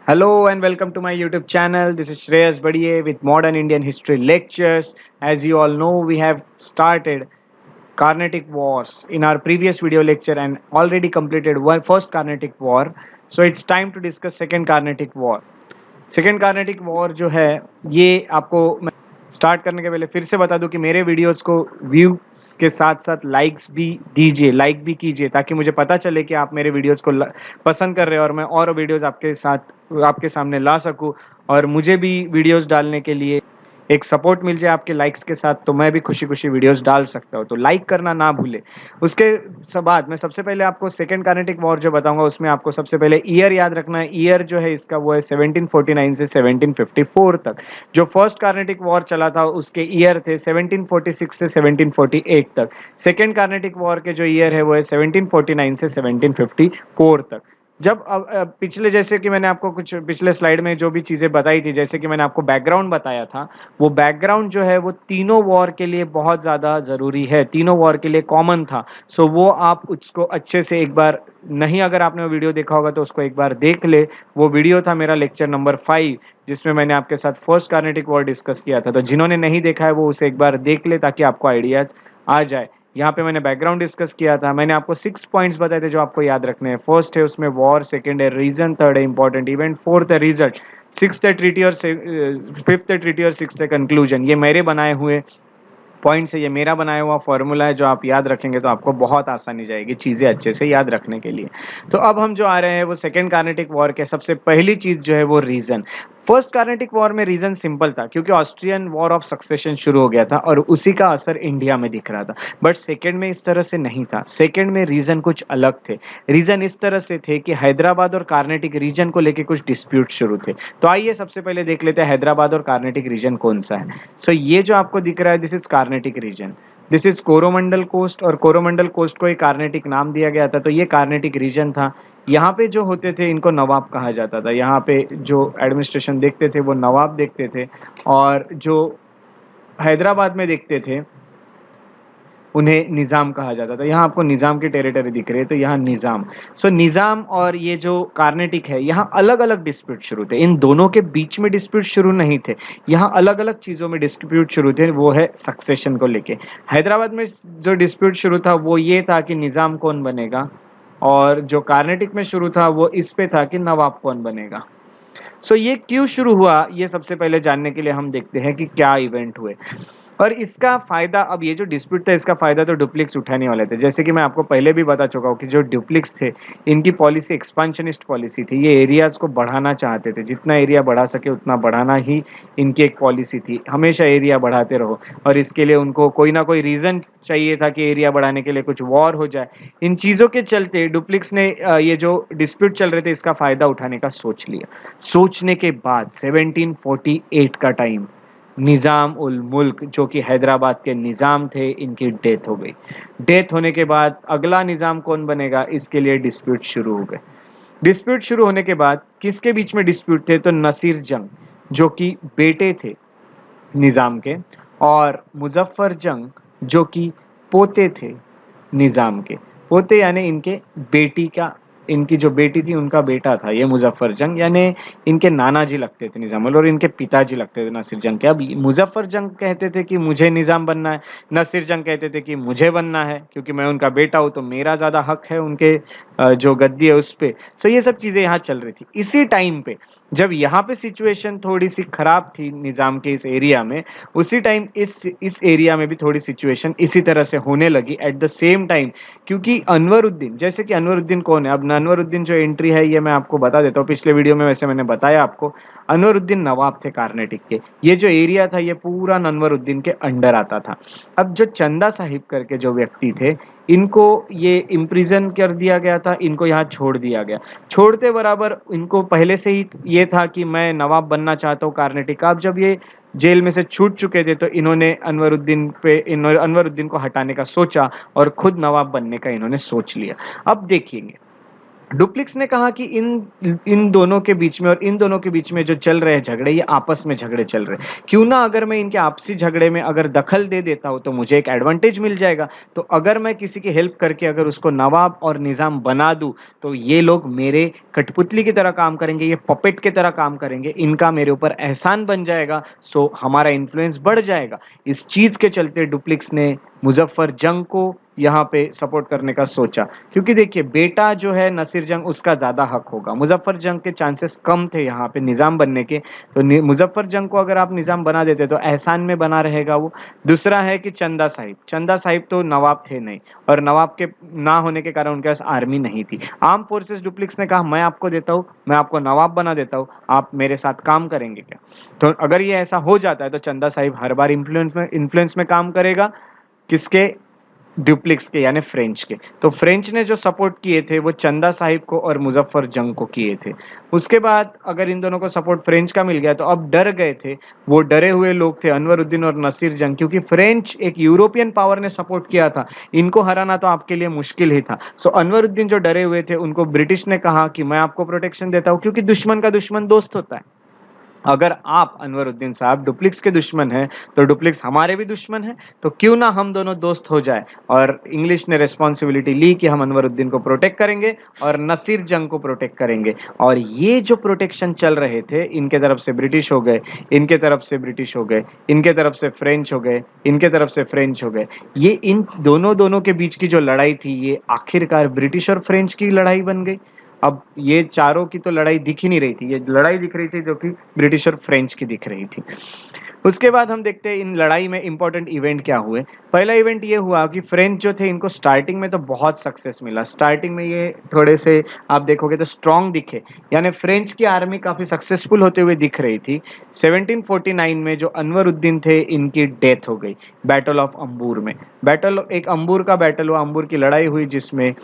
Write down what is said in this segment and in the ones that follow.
Hello and welcome to my YouTube channel. This is Shreyas Badiye with Modern Indian History Lectures. As you all know, we have started Carnatic Wars in our previous video lecture and already completed one first Carnatic War. So it's time to discuss second Carnatic War. Second Carnatic war जो है ये आपको मैं start करने के पहले फिर से बता दूं कि मेरे वीडियोस को व्यू के साथ साथ लाइक्स भी दीजिए, लाइक भी कीजिए ताकि मुझे पता चले कि आप मेरे वीडियोस को पसंद कर रहे हो और मैं और वीडियोस आपके सामने ला सकूं और मुझे भी वीडियोस डालने के लिए एक सपोर्ट मिल जाए आपके लाइक्स के साथ, तो मैं भी खुशी खुशी वीडियोस डाल सकता हूँ। तो लाइक करना ना भूले। उसके बाद मैं सबसे पहले आपको सेकेंड कार्नेटिक वॉर जो बताऊंगा उसमें आपको सबसे पहले ईयर याद रखना है। ईयर जो है इसका वो है 1749 से 1754 तक। जो फर्स्ट कार्नेटिक वॉर चला था उसके ईयर थे 1746 से 1748 तक। सेकेंड कार्नेटिक वॉर के जो ईयर है वो है 1749 से 1754 तक। जब पिछले जैसे कि मैंने आपको कुछ पिछले स्लाइड में जो भी चीज़ें बताई थी, जैसे कि मैंने आपको बैकग्राउंड बताया था, वो बैकग्राउंड जो है वो तीनों वॉर के लिए बहुत ज़्यादा ज़रूरी है, तीनों वॉर के लिए कॉमन था। सो वो आप उसको अच्छे से एक बार, नहीं अगर आपने वो वीडियो देखा होगा तो उसको एक बार देख ले। वो वीडियो था मेरा लेक्चर नंबर 5 जिसमें मैंने आपके साथ फर्स्ट कार्नेटिक वॉर डिस्कस किया था। तो जिन्होंने नहीं देखा है वो उसे एक बार देख ले ताकि आपको आइडियाज आ जाए। यहाँ पे मैंने बैकग्राउंड डिस्कस किया था, मैंने आपको 6 पॉइंट्स बताए थे जो आपको याद रखने हैं। फर्स्ट है उसमें वॉर, सेकंड है रीजन, थर्ड है इंपॉर्टेंट इवेंट, फोर्थ है रिजल्ट, सिक्स्थ है ट्रीटी और फिफ्थ है ट्रीटी और सिक्स्थ है कंक्लूजन। ये मेरे बनाए हुए पॉइंट्स है, ये मेरा बनाया हुआ फॉर्मूला है जो आप याद रखेंगे तो आपको बहुत आसानी जाएगी चीज़ें अच्छे से याद रखने के लिए। तो अब हम जो आ रहे हैं वो सेकेंड कार्नेटिक वॉर के सबसे पहली चीज़ जो है वो रीजन। फर्स्ट कार्नेटिक वॉर में रीजन सिंपल था क्योंकि ऑस्ट्रियन वॉर ऑफ सक्सेशन शुरू हो गया था और उसी का असर इंडिया में दिख रहा था। बट सेकेंड में इस तरह से नहीं था। सेकेंड में रीजन कुछ अलग थे। रीजन इस तरह से थे कि हैदराबाद और कार्नेटिक रीजन को लेकर कुछ डिस्प्यूट शुरू थे। तो आइए सबसे पहले देख लेते हैं हैदराबाद और कार्नेटिक रीजन कौन सा है। सो ये जो आपको दिख रहा है this is Carnatic region, this is Coromandel coast, और कोरोमंडल कोस्ट को एक कार्नेटिक नाम दिया गया था। तो ये कार्नेटिक रीजन था। यहाँ पे जो होते थे इनको नवाब कहा जाता था। यहाँ पे जो एडमिनिस्ट्रेशन देखते थे वो नवाब देखते थे, और जो हैदराबाद में देखते थे उन्हें निज़ाम कहा जाता था। यहाँ आपको निज़ाम की टेरिटरी दिख रही है, तो यहाँ निज़ाम। सो निज़ाम और ये जो कार्नेटिक है यहाँ अलग अलग डिस्प्यूट शुरू थे। इन दोनों के बीच में डिस्प्यूट शुरू नहीं थे, यहाँ अलग अलग चीज़ों में डिस्प्यूट शुरू थे। वो है सक्सेशन को लेके। हैदराबाद में जो डिस्प्यूट शुरू था वो ये था कि निज़ाम कौन बनेगा, और जो कार्नेटिक में शुरू था वो इस पे था कि नवाब कौन बनेगा। सो ये क्यों शुरू हुआ ये सबसे पहले जानने के लिए हम देखते हैं कि क्या इवेंट हुए और इसका फायदा। अब ये जो डिस्प्यूट था इसका फायदा तो डुप्लिक्स उठाने वाले थे। जैसे कि मैं आपको पहले भी बता चुका हूँ कि जो डुप्लिक्स थे इनकी पॉलिसी एक्सपांशनिस्ट पॉलिसी थी। ये एरियाज को बढ़ाना चाहते थे, जितना एरिया बढ़ा सके उतना बढ़ाना ही इनकी एक पॉलिसी थी। हमेशा एरिया बढ़ाते रहो, और इसके लिए उनको कोई ना कोई रीजन चाहिए था कि एरिया बढ़ाने के लिए कुछ वॉर हो जाए। इन चीज़ों के चलते डुप्लिक्स ने ये जो डिस्प्यूट चल रहे थे इसका फायदा उठाने का सोच लिया। सोचने के बाद 1748 का टाइम, निज़ाम उल मुल्क जो कि हैदराबाद के निज़ाम थे इनकी डेथ हो गई। डेथ होने के बाद अगला निज़ाम कौन बनेगा इसके लिए डिस्प्यूट शुरू हो गए। डिस्प्यूट शुरू होने के बाद किसके बीच में डिस्प्यूट थे, तो नसीर जंग जो कि बेटे थे निज़ाम के, और मुजफ्फर जंग जो कि पोते थे निज़ाम के। पोते यानी इनके बेटी का, इनकी जो बेटी थी उनका बेटा था ये मुजफ्फर जंग, यानी इनके नाना जी लगते थे निज़ाम, और इनके पिताजी लगते थे नसीर जंग के। अब मुजफ्फर जंग कहते थे कि मुझे निज़ाम बनना है, नसीर जंग कहते थे कि मुझे बनना है क्योंकि मैं उनका बेटा हूँ तो मेरा ज़्यादा हक है उनके जो गद्दी है उस पर। सो ये सब चीज़ें यहाँ चल रही थी। इसी टाइम पे जब यहाँ पे सिचुएशन थोड़ी सी खराब थी निज़ाम के इस एरिया में, उसी टाइम इस एरिया में भी थोड़ी सिचुएशन इसी तरह से होने लगी एट द सेम टाइम। क्योंकि अनवरुद्दीन, जैसे कि अनवरुद्दीन कौन है, अब अनवरुद्दीन जो एंट्री है ये मैं आपको बता देता हूँ। पिछले वीडियो में वैसे मैंने बताया आपको, अनवरुद्दीन नवाब थे कार्नेटिक के। ये जो एरिया था ये पूरा अनवरुद्दीन के अंडर आता था। अब जो चंदा साहिब करके जो व्यक्ति थे इनको ये इम्प्रिजन कर दिया गया था, इनको यहाँ छोड़ दिया गया। छोड़ते बराबर इनको पहले से ही ये था कि मैं नवाब बनना चाहता हूँ कार्नेटिक का। अब जब ये जेल में से छूट चुके थे तो इन्होंने अनवरुद्दीन को हटाने का सोचा और खुद नवाब बनने का इन्होंने सोच लिया। अब देखिए डुप्लिक्स ने कहा कि इन दोनों के बीच में और इन दोनों के बीच में जो चल रहे हैं झगड़े, ये आपस में झगड़े चल रहे हैं, क्यों ना अगर मैं इनके आपसी झगड़े में अगर दखल दे देता हूं तो मुझे एक एडवांटेज मिल जाएगा। तो अगर मैं किसी की हेल्प करके अगर उसको नवाब और निजाम बना दूं तो ये लोग मेरे कठपुतली की तरह काम करेंगे, ये पपेट की तरह काम करेंगे, इनका मेरे ऊपर एहसान बन जाएगा, सो हमारा इन्फ्लुएंस बढ़ जाएगा। इस चीज के चलते डुप्लिक्स ने मुजफ्फर जंग को यहाँ पे सपोर्ट करने का सोचा, क्योंकि देखिए बेटा जो है नसीर जंग, उसका ज्यादा हक होगा, मुजफ्फर जंग के चांसेस कम थे यहाँ पे निजाम बनने के। तो मुजफ्फर जंग को अगर आप निजाम बना देते तो एहसान में बना रहेगा वो। दूसरा है कि चंदा साहिब तो नवाब थे नहीं, और नवाब के ना होने के कारण उनके पास आर्मी नहीं थी। आर्म फोर्सेस डुप्लिक्स ने कहा मैं आपको देता हूँ, मैं आपको नवाब बना देता हूँ, आप मेरे साथ काम करेंगे क्या? तो अगर ये ऐसा हो जाता है तो चंदा साहिब हर बार इन्फ्लुएंस में काम करेगा, किसके? ड्यूप्लिक्स के, यानी फ्रेंच के। तो फ्रेंच ने जो सपोर्ट किए थे वो चंदा साहिब को और मुजफ्फर जंग को किए थे। उसके बाद अगर इन दोनों को सपोर्ट फ्रेंच का मिल गया तो अब डर गए थे, वो डरे हुए लोग थे अनवरुद्दीन और नसीर जंग, क्योंकि फ्रेंच एक यूरोपियन पावर ने सपोर्ट किया था, इनको हराना तो आपके लिए मुश्किल ही था। सो अनवरुद्दीन जो डरे हुए थे उनको ब्रिटिश ने कहा कि मैं आपको प्रोटेक्शन देता हूं, क्योंकि दुश्मन का दुश्मन दोस्त होता है। अगर आप अनवरुद्दीन साहब डुप्लिक्स के दुश्मन हैं तो डुप्लिक्स हमारे भी दुश्मन हैं, तो क्यों ना हम दोनों दोस्त हो जाए। और इंग्लिश ने रिस्पॉन्सिबिलिटी ली कि हम अनवरुद्दीन को प्रोटेक्ट करेंगे और नसीर जंग को प्रोटेक्ट करेंगे। और ये जो प्रोटेक्शन चल रहे थे, इनके तरफ से ब्रिटिश हो गए, इनके तरफ से ब्रिटिश हो गए, इनके तरफ से फ्रेंच हो गए, इनके तरफ से फ्रेंच हो गए, ये इन दोनों दोनों के बीच की जो लड़ाई थी ये आखिरकार ब्रिटिश और फ्रेंच की लड़ाई बन गई। अब ये चारों की तो लड़ाई दिख ही नहीं रही थी, ये लड़ाई दिख रही थी जो कि ब्रिटिश और फ्रेंच की दिख रही थी। उसके बाद हम देखते हैं इन लड़ाई में इंपॉर्टेंट इवेंट क्या हुए। पहला इवेंट ये हुआ कि फ्रेंच जो थे इनको स्टार्टिंग में तो बहुत सक्सेस मिला, स्टार्टिंग में ये थोड़े से आप देखोगे तो स्ट्रांग दिखे, यानी फ्रेंच की आर्मी काफी सक्सेसफुल होते हुए दिख रही थी। 1749 में जो अनवरुद्दीन थे इनकी डेथ हो गई बैटल ऑफ अंबूर में। बैटल, एक अंबूर का बैटल हुआ, अंबूर की लड़ाई हुई जिसमें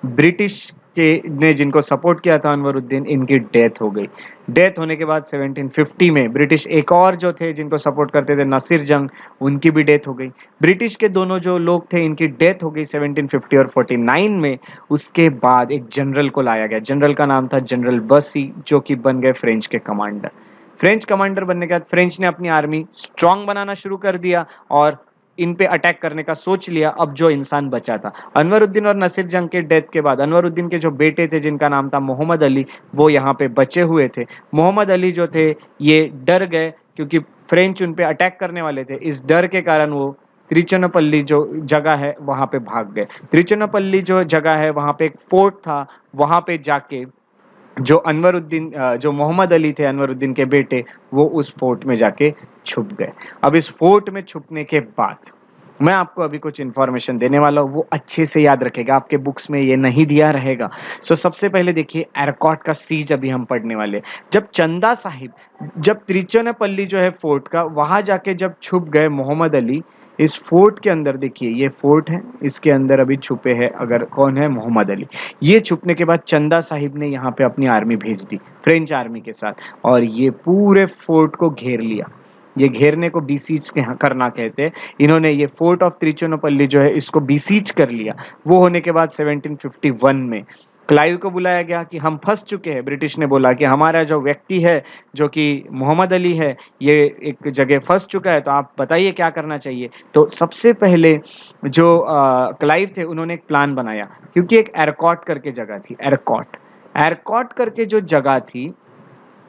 ब्रिटिश के ने जिनको सपोर्ट किया था अनवरुद्दीन, इनकी डेथ हो गई। डेथ होने के बाद 1750 में ब्रिटिश एक और जो थे जिनको सपोर्ट करते थे नसीर जंग, उनकी भी डेथ हो गई। ब्रिटिश के दोनों जो लोग थे इनकी डेथ हो गई 1750 और 49 में। उसके बाद एक जनरल को लाया गया, जनरल का नाम था जनरल बसी, जो कि बन गए फ्रेंच के कमांडर। फ्रेंच कमांडर बनने के बाद फ्रेंच ने अपनी आर्मी स्ट्रांग बनाना शुरू कर दिया और इन पे अटैक करने का सोच लिया। अब जो इंसान बचा था, अनवरुद्दीन और नसीर जंग के डेथ के बाद अनवरुद्दीन के जो बेटे थे जिनका नाम था मोहम्मद अली, वो यहाँ पे बचे हुए थे। मोहम्मद अली जो थे ये डर गए, क्योंकि फ्रेंच उन पे अटैक करने वाले थे। इस डर के कारण वो त्रिचुनापल्ली जो जगह है वहां पे भाग गए। त्रिचुनापल्ली जो जगह है वहां पे एक फोर्ट था, वहां पे जाके जो अनवरुद्दीन जो मोहम्मद अली थे अनवरुद्दीन के बेटे, वो उस फोर्ट में जाके छुप गए। अब इस फोर्ट में छुपने के बाद मैं आपको अभी कुछ इंफॉर्मेशन देने वाला हूँ, वो अच्छे से याद रखेगा, आपके बुक्स में ये नहीं दिया रहेगा। सो सबसे पहले देखिए एरकॉट का सीज अभी हम पढ़ने वाले। जब चंदा साहिब, जब त्रिचुनापल्ली जो है फोर्ट का, वहां जाके जब छुप गए मोहम्मद अली, इस फोर्ट के अंदर देखिए ये फोर्ट है, इसके अंदर अभी छुपे हैं अगर कौन है, मोहम्मद अली। ये छुपने के बाद चंदा साहिब ने यहाँ पे अपनी आर्मी भेज दी फ्रेंच आर्मी के साथ, और ये पूरे फोर्ट को घेर लिया। ये घेरने को बीसीज करना कहते हैं। इन्होंने ये फोर्ट ऑफ त्रिचुनापल्ली जो है इसको बीसीज कर लिया। वो होने के बाद 1751 में क्लाइव को बुलाया गया कि हम फंस चुके हैं। ब्रिटिश ने बोला कि हमारा जो व्यक्ति है जो कि मोहम्मद अली है, ये एक जगह फंस चुका है, तो आप बताइए क्या करना चाहिए। तो सबसे पहले जो क्लाइव थे उन्होंने एक प्लान बनाया, क्योंकि एक एरकॉट करके जगह थी, एरकॉट, एरकॉट करके जो जगह थी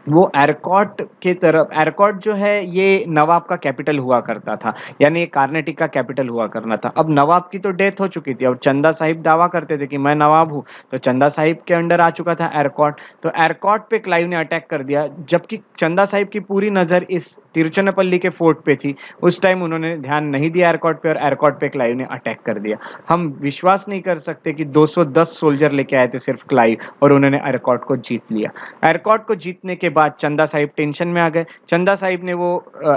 वो एरकॉट के तरफ, एरकॉट जो है ये नवाब का कैपिटल हुआ करता था, यानी ये कार्नेटिक का कैपिटल हुआ करना था। अब नवाब की तो डेथ हो चुकी थी और चंदा साहिब दावा करते थे कि मैं नवाब हूं, तो चंदा साहिब के अंडर आ चुका था एरकॉट। तो एरकॉट पे क्लाइव ने अटैक कर दिया, जबकि चंदा साहिब की पूरी नजर इस तिरुचनापल्ली के फोर्ट पे थी। उस टाइम उन्होंने ध्यान नहीं दिया एरकॉट पे, और एरकॉट पे क्लाइव ने अटैक कर दिया। हम विश्वास नहीं कर सकते कि 210 सोल्जर लेके आए थे सिर्फ क्लाइव, और उन्होंने एरकॉट को जीत लिया। एरकॉट को जीतने के बाद चंदा साहिब टेंशन में आ गए। चंदा साहिब ने वो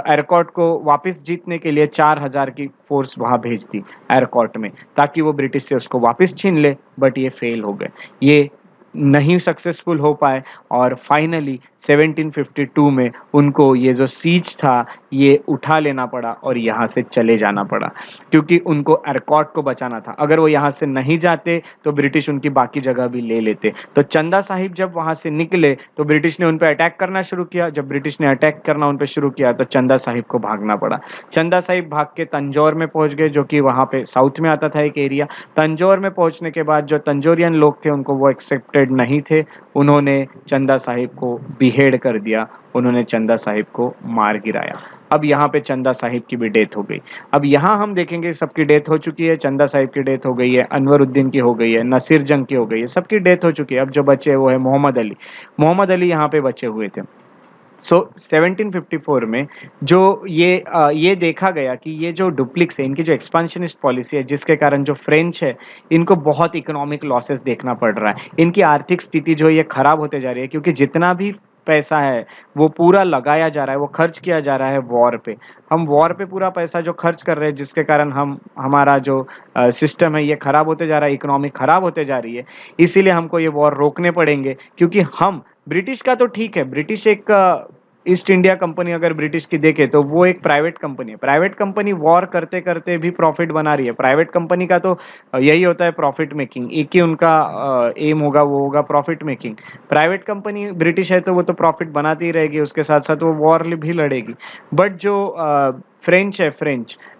एरकॉट को वापस जीतने के लिए 4000 की फोर्स वहां भेज दी एरकॉट में, ताकि वो ब्रिटिश से उसको वापस छीन ले, बट ये फेल हो गए, ये नहीं सक्सेसफुल हो पाए। और फाइनली 1752 में उनको ये जो सीज था ये उठा लेना पड़ा और यहाँ से चले जाना पड़ा, क्योंकि उनको एरकॉट को बचाना था। अगर वो यहाँ से नहीं जाते तो ब्रिटिश उनकी बाकी जगह भी ले लेते। तो चंदा साहिब जब वहाँ से निकले तो ब्रिटिश ने उन पर अटैक करना शुरू किया। जब ब्रिटिश ने अटैक करना उन पर शुरू किया तो चंदा साहिब को भागना पड़ा। चंदा साहिब भाग के तंजौर में पहुंच गए, जो कि वहाँ पे साउथ में आता था एक एरिया। तंजौर में पहुंचने के बाद जो तंजौरियन लोग थे उनको वो एक्सेप्टेड नहीं थे, उन्होंने चंदा साहिब को बिहेड कर दिया, उन्होंने चंदा साहिब को मार गिराया। अब यहाँ पे चंदा साहिब की भी डेथ हो गई। अब यहाँ हम देखेंगे सबकी डेथ हो चुकी है, चंदा साहिब की डेथ हो गई है, अनवरुद्दीन की हो गई है, नसीर जंग की हो गई है, सबकी डेथ हो चुकी है। अब जो बचे वो है मोहम्मद अली। मोहम्मद अली यहाँ पे बचे हुए थे। 1754 में जो ये देखा गया कि ये जो डुप्लिक्स है, इनकी जो एक्सपांशनिस्ट पॉलिसी है, जिसके कारण जो फ्रेंच है इनको बहुत इकोनॉमिक लॉसेस देखना पड़ रहा है। इनकी आर्थिक स्थिति जो ये खराब होते जा रही है, क्योंकि जितना भी पैसा है वो पूरा लगाया जा रहा है, वो खर्च किया जा रहा है वॉर पे। हम वॉर पे पूरा पैसा जो खर्च कर रहे हैं, जिसके कारण हमारा जो सिस्टम है ये खराब होते जा रहा है, इकोनॉमी खराब होते जा रही है। इसीलिए हमको ये वॉर रोकने पड़ेंगे, क्योंकि हम ब्रिटिश का तो ठीक है, ब्रिटिश एक ईस्ट इंडिया कंपनी अगर ब्रिटिश की देखे तो वो एक प्राइवेट कंपनी है। प्राइवेट कंपनी वॉर करते करते भी प्रॉफिट बना रही है। प्राइवेट कंपनी का तो यही होता है, प्रॉफिट मेकिंग। एक ही उनका एम होगा, वो होगा profit making. Private company British है तो वो तो प्रॉफिट बनाती ही रहेगी, उसके साथ साथ वो वॉर भी लड़ेगी। बट जो फ्रेंच है,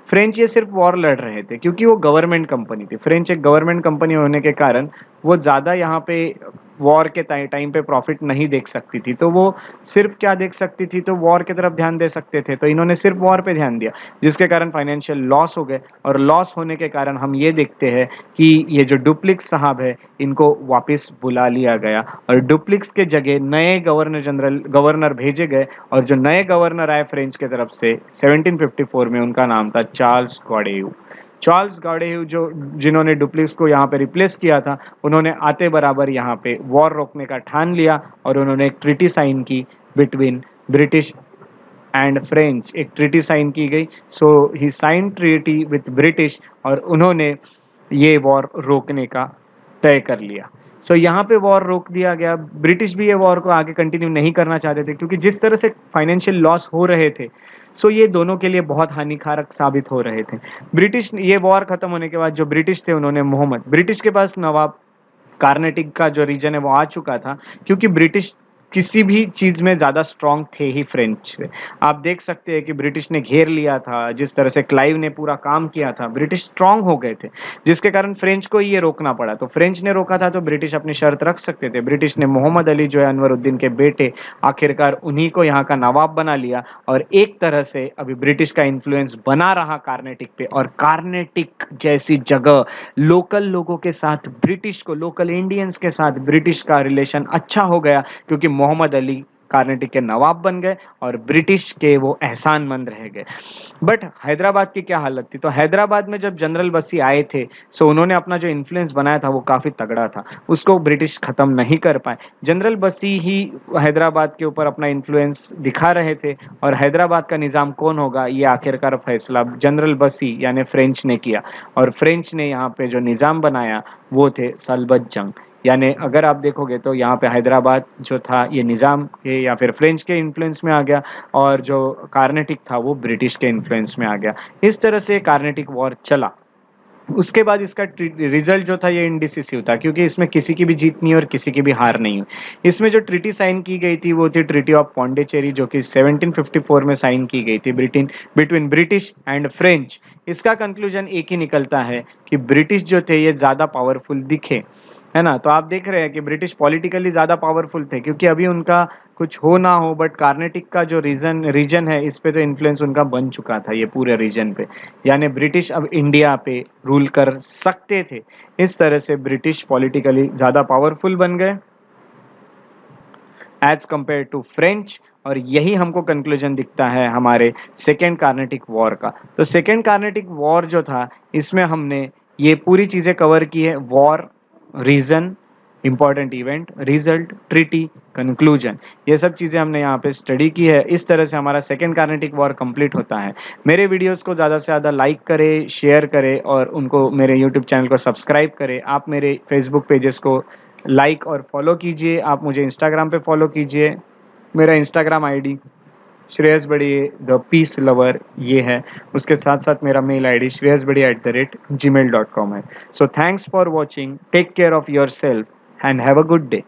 फ्रेंच ये सिर्फ वॉर लड़ रहे थे क्योंकि वो गवर्नमेंट कंपनी थी। फ्रेंच एक गवर्नमेंट कंपनी होने के कारण वो ज़्यादा यहाँ पे वॉर के टाइम पे प्रॉफिट नहीं देख सकती थी, तो वो सिर्फ क्या देख सकती थी, तो वॉर की तरफ ध्यान दे सकते थे। तो इन्होंने सिर्फ वॉर पे ध्यान दिया, जिसके कारण फाइनेंशियल लॉस हो गए। और लॉस होने के कारण हम ये देखते हैं कि ये जो डुप्लिक्स साहब है इनको वापस बुला लिया गया और डुप्लिक्स के जगह नए गवर्नर भेजे गए। और जो नए गवर्नर आए फ्रेंच के तरफ से 1754 में, उनका नाम था चार्ल्स गॉडेयू। चार्ल्स गॉडेयू जो जिन्होंने डुप्लिक्स को यहाँ पे रिप्लेस किया था, उन्होंने आते बराबर यहाँ पे वॉर रोकने का ठान लिया और उन्होंने एक ट्रीटी साइन की बिटवीन ब्रिटिश एंड फ्रेंच। एक ट्रीटी साइन की गई। सो ही साइन ट्रीटी विथ ब्रिटिश और उन्होंने ये वॉर रोकने का तय कर लिया। सो यहाँ पे वॉर रोक दिया गया। ब्रिटिश भी ये वॉर को आगे कंटिन्यू नहीं करना चाहते थे, क्योंकि जिस तरह से फाइनेंशियल लॉस हो रहे थे, सो ये दोनों के लिए बहुत हानिकारक साबित हो रहे थे। ब्रिटिश ये वॉर खत्म होने के बाद जो ब्रिटिश थे उन्होंने ब्रिटिश के पास नवाब कार्नेटिक का जो रीजन है वो आ चुका था, क्योंकि ब्रिटिश किसी भी चीज में ज्यादा स्ट्रांग थे ही फ्रेंच से। आप देख सकते हैं कि ब्रिटिश ने घेर लिया था, जिस तरह से क्लाइव ने पूरा काम किया था, ब्रिटिश स्ट्रांग हो गए थे, जिसके कारण फ्रेंच को ये रोकना पड़ा। तो फ्रेंच ने रोका था तो ब्रिटिश अपनी शर्त रख सकते थे। ब्रिटिश ने मोहम्मद अली जो है अनवरुद्दीन के बेटे, आखिरकार उन्हीं को यहाँ का नवाब बना लिया और एक तरह से अभी ब्रिटिश का इन्फ्लुएंस बना रहा कार्नेटिक पे। और कार्नेटिक जैसी जगह लोकल लोगों के साथ ब्रिटिश को, लोकल इंडियंस के साथ ब्रिटिश का रिलेशन अच्छा हो गया, क्योंकि मोहम्मद अली कार्नेटिक के नवाब बन गए और ब्रिटिश के वो एहसानमंद रह गए। बट हैदराबाद की क्या हालत थी? तो हैदराबाद में जब जनरल बसी आए थे, सो उन्होंने अपना जो इन्फ्लुएंस बनाया था वो काफी तगड़ा था, उसको ब्रिटिश खत्म नहीं कर पाए। जनरल बसी ही हैदराबाद के ऊपर अपना इन्फ्लुएंस दिखा रहे थे और हैदराबाद का निजाम कौन होगा ये आखिरकार फैसला जनरल बसी यानी फ्रेंच ने किया। और फ्रेंच ने यहाँ पे जो निजाम बनाया वो थे सलबत जंग। यानी अगर आप देखोगे तो यहाँ पे हैदराबाद जो था ये निज़ाम के या फिर फ्रेंच के इन्फ्लुएंस में आ गया और जो कार्नेटिक था वो ब्रिटिश के इन्फ्लुएंस में आ गया। इस तरह से कार्नेटिक वॉर चला। उसके बाद इसका रिजल्ट जो था ये इंडिसिसिव था, क्योंकि इसमें किसी की भी जीत नहीं और किसी की भी हार नहीं हुई। इसमें जो ट्रीटी साइन की गई थी वो थी ट्रीटी ऑफ पौंडीचेरी, जो कि 1754 में साइन की गई थी बिटवीन ब्रिटिश एंड फ्रेंच। इसका कंक्लूजन एक ही निकलता है कि ब्रिटिश जो थे ये ज़्यादा पावरफुल दिखे, है ना। तो आप देख रहे हैं कि ब्रिटिश पॉलिटिकली ज़्यादा पावरफुल थे, क्योंकि अभी उनका कुछ हो ना हो बट कार्नेटिक का जो रीजन है इस पे तो इन्फ्लुएंस उनका बन चुका था ये पूरे रीजन पे। यानी ब्रिटिश अब इंडिया पे रूल कर सकते थे। इस तरह से ब्रिटिश पॉलिटिकली ज़्यादा पावरफुल बन गए एज कंपेयर टू फ्रेंच। और यही हमको कंक्लूजन दिखता है हमारे सेकेंड कार्नेटिक वॉर का। तो सेकेंड कार्नेटिक वॉर जो था इसमें हमने ये पूरी चीज़ें कवर की है। War, reason, important event, result, treaty, conclusion, ये सब चीज़ें हमने यहाँ पे स्टडी की है। इस तरह से हमारा सेकेंड कार्नेटिक वॉर कंप्लीट होता है। मेरे वीडियोस को ज़्यादा से ज़्यादा लाइक करें, शेयर करें और उनको मेरे यूट्यूब चैनल को सब्सक्राइब करें। आप मेरे फेसबुक पेजेस को लाइक और फॉलो कीजिए, आप मुझे इंस्टाग्राम पे फॉलो कीजिए। मेरा Instagram ID Shreyas बड़िए the piece lover ये है। उसके साथ साथ मेरा mail ID Shreyas Badiya @gmail.com है। So thanks for watching, take care of your self and have a good day.